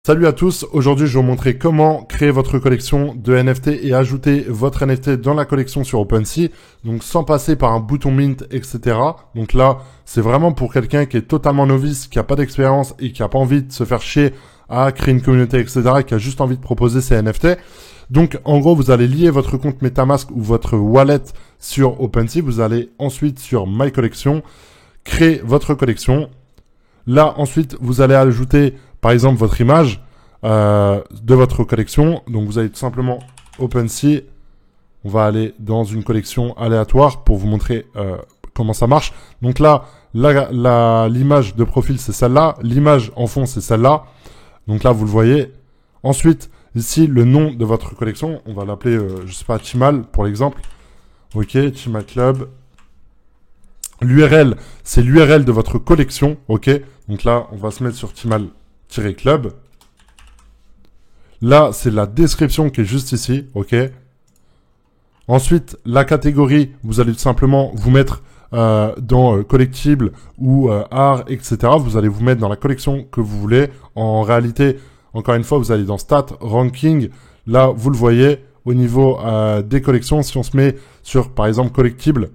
Salut à tous, aujourd'hui je vais vous montrer comment créer votre collection de NFT et ajouter votre NFT dans la collection sur OpenSea, donc sans passer par un bouton mint, etc. Donc là, c'est vraiment pour quelqu'un qui est totalement novice, qui n'a pas d'expérience et qui n'a pas envie de se faire chier à créer une communauté, etc. et qui a juste envie de proposer ses NFT. Donc en gros, vous allez lier votre compte MetaMask ou votre wallet sur OpenSea, vous allez ensuite sur My Collection, créer votre collection. Là, ensuite, vous allez ajouter, par exemple, votre image de votre collection. Donc, vous allez tout simplement OpenSea. On va aller dans une collection aléatoire pour vous montrer comment ça marche. Donc là, l'image de profil, c'est celle-là. L'image en fond, c'est celle-là. Donc là, vous le voyez. Ensuite, ici, le nom de votre collection. On va l'appeler, je sais pas, Timal, pour l'exemple. OK, Timal Club. L'URL, c'est l'URL de votre collection, ok. Donc là, on va se mettre sur Timal-Club. Là, c'est la description qui est juste ici, ok. Ensuite, la catégorie, vous allez tout simplement vous mettre dans collectible ou art, etc. Vous allez vous mettre dans la collection que vous voulez. En réalité, encore une fois, vous allez dans Stat, Ranking. Là, vous le voyez, au niveau des collections, si on se met sur, par exemple, collectible,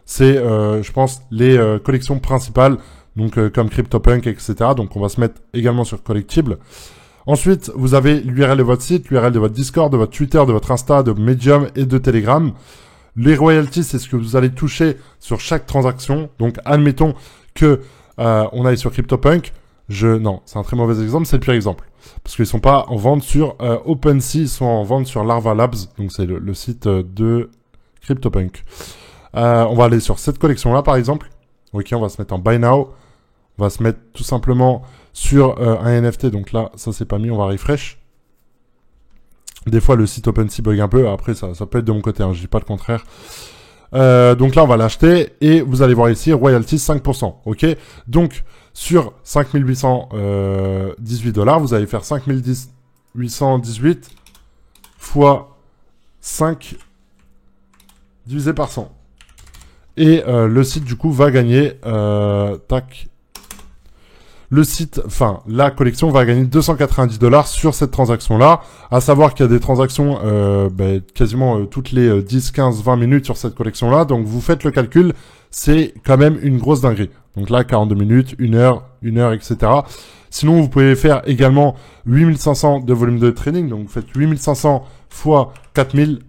c'est, je pense, les collections principales, donc comme CryptoPunk, etc. Donc, on va se mettre également sur collectible. Ensuite, vous avez l'URL de votre site, l'URL de votre Discord, de votre Twitter, de votre Insta, de Medium et de Telegram. Les royalties, c'est ce que vous allez toucher sur chaque transaction. Donc, admettons que on aille sur CryptoPunk. Non, c'est un très mauvais exemple, c'est le pire exemple. Parce qu'ils sont pas en vente sur OpenSea, ils sont en vente sur Larva Labs. Donc, c'est le site de CryptoPunk. On va aller sur cette collection-là, par exemple. Ok, on va se mettre en Buy Now. On va se mettre tout simplement sur un NFT. Donc là, ça c'est pas mis, on va refresh. Des fois, le site OpenSea bug un peu. Après, ça peut être de mon côté, hein, je dis pas le contraire. Donc là, on va l'acheter. Et vous allez voir ici, royalties 5%. Ok, donc sur 5818 $, vous allez faire 5818 fois 5 divisé par 100. Et le site, du coup, va gagner... Le site, enfin, la collection va gagner 290 $ sur cette transaction-là. À savoir qu'il y a des transactions quasiment toutes les 10, 15, 20 minutes sur cette collection-là. Donc, vous faites le calcul, c'est quand même une grosse dinguerie. Donc là, 42 minutes, 1 heure, etc. Sinon, vous pouvez faire également 8500 de volume de trading. Donc, vous faites 8500 fois 4000.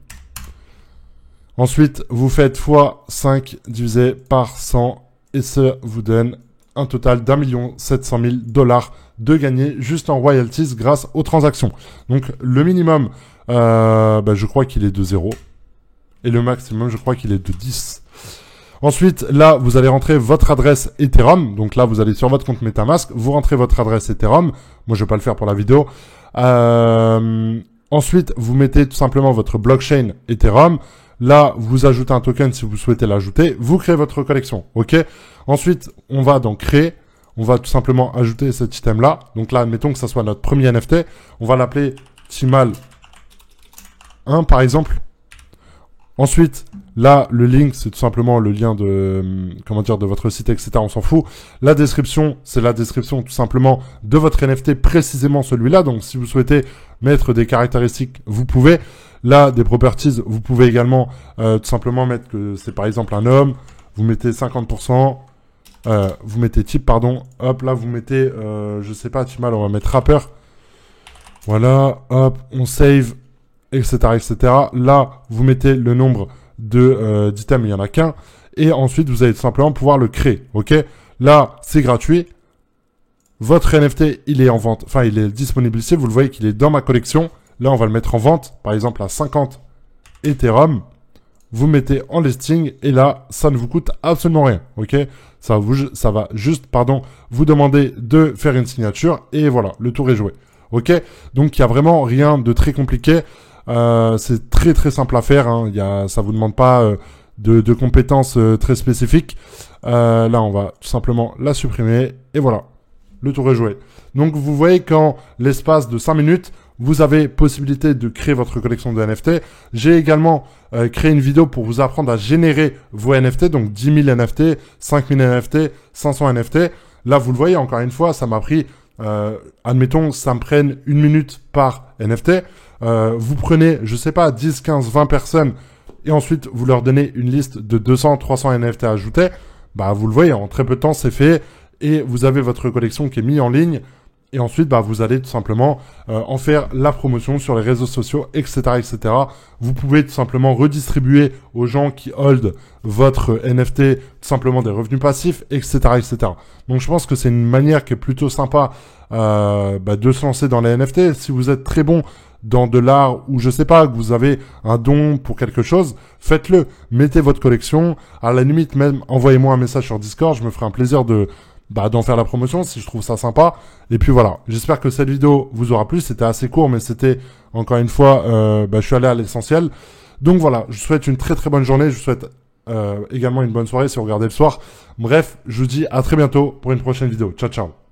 Ensuite, vous faites fois 5 divisé par 100 et ça vous donne un total d'1 700 000 $ de gagner juste en royalties grâce aux transactions. Donc, le minimum, je crois qu'il est de 0. Et le maximum, je crois qu'il est de 10. Ensuite, là, vous allez rentrer votre adresse Ethereum. Donc là, vous allez sur votre compte MetaMask. Vous rentrez votre adresse Ethereum. Moi, je vais pas le faire pour la vidéo. Ensuite, vous mettez tout simplement votre blockchain Ethereum. Là, vous ajoutez un token si vous souhaitez l'ajouter. Vous créez votre collection, ok? Ensuite, on va dans créer. On va tout simplement ajouter cet item-là. Donc là, admettons que ça soit notre premier NFT. On va l'appeler Timal 1, par exemple. Ensuite, là, le link, c'est tout simplement le lien de, de votre site, etc. On s'en fout. La description, c'est la description tout simplement de votre NFT, précisément celui-là. Donc, si vous souhaitez mettre des caractéristiques, vous pouvez. Là, des properties, vous pouvez également tout simplement mettre que c'est par exemple un homme. Vous mettez 50%. Vous mettez type, pardon. Hop, là, vous mettez, je sais pas, Timal, on va mettre rappeur. Voilà, hop, on save, etc., etc. Là, vous mettez le nombre de d'items, il n'y en a qu'un. Et ensuite, vous allez tout simplement pouvoir le créer, ok? Là, c'est gratuit. Votre NFT, il est en vente, enfin, il est disponible ici. Vous le voyez qu'il est dans ma collection. Là, on va le mettre en vente, par exemple, à 50 Ethereum. Vous mettez en listing et là, ça ne vous coûte absolument rien, ok? Ça va juste, vous demander de faire une signature et voilà, le tour est joué, ok? Donc, il n'y a vraiment rien de très compliqué. C'est très, très simple à faire, hein. Ça vous demande pas de compétences très spécifiques. Là, on va tout simplement la supprimer et voilà, le tour est joué. Donc, vous voyez qu'en l'espace de 5 minutes, vous avez possibilité de créer votre collection de NFT. J'ai également créé une vidéo pour vous apprendre à générer vos NFT, donc 10 000 NFT, 5 000 NFT, 500 NFT. Là, vous le voyez, encore une fois, ça m'a pris admettons, ça me prenne 1 minute par NFT. Vous prenez, je sais pas, 10, 15, 20 personnes et ensuite vous leur donnez une liste de 200, 300 NFT à ajouter. Bah, vous le voyez, en très peu de temps, c'est fait et vous avez votre collection qui est mise en ligne. Et ensuite, bah, vous allez tout simplement en faire la promotion sur les réseaux sociaux, etc., etc. Vous pouvez tout simplement redistribuer aux gens qui hold votre NFT tout simplement des revenus passifs, etc., etc. Donc, je pense que c'est une manière qui est plutôt sympa de se lancer dans les NFT. Si vous êtes très bon dans de l'art ou je sais pas, que vous avez un don pour quelque chose, faites-le. Mettez votre collection. À la limite, même envoyez-moi un message sur Discord. Je me ferai un plaisir d'en faire la promotion si je trouve ça sympa. Et puis voilà, j'espère que cette vidéo vous aura plu. C'était assez court, mais c'était encore une fois, je suis allé à l'essentiel. Donc voilà, je vous souhaite une très très bonne journée. Je vous souhaite également une bonne soirée si vous regardez le soir. Bref, je vous dis à très bientôt pour une prochaine vidéo. Ciao ciao.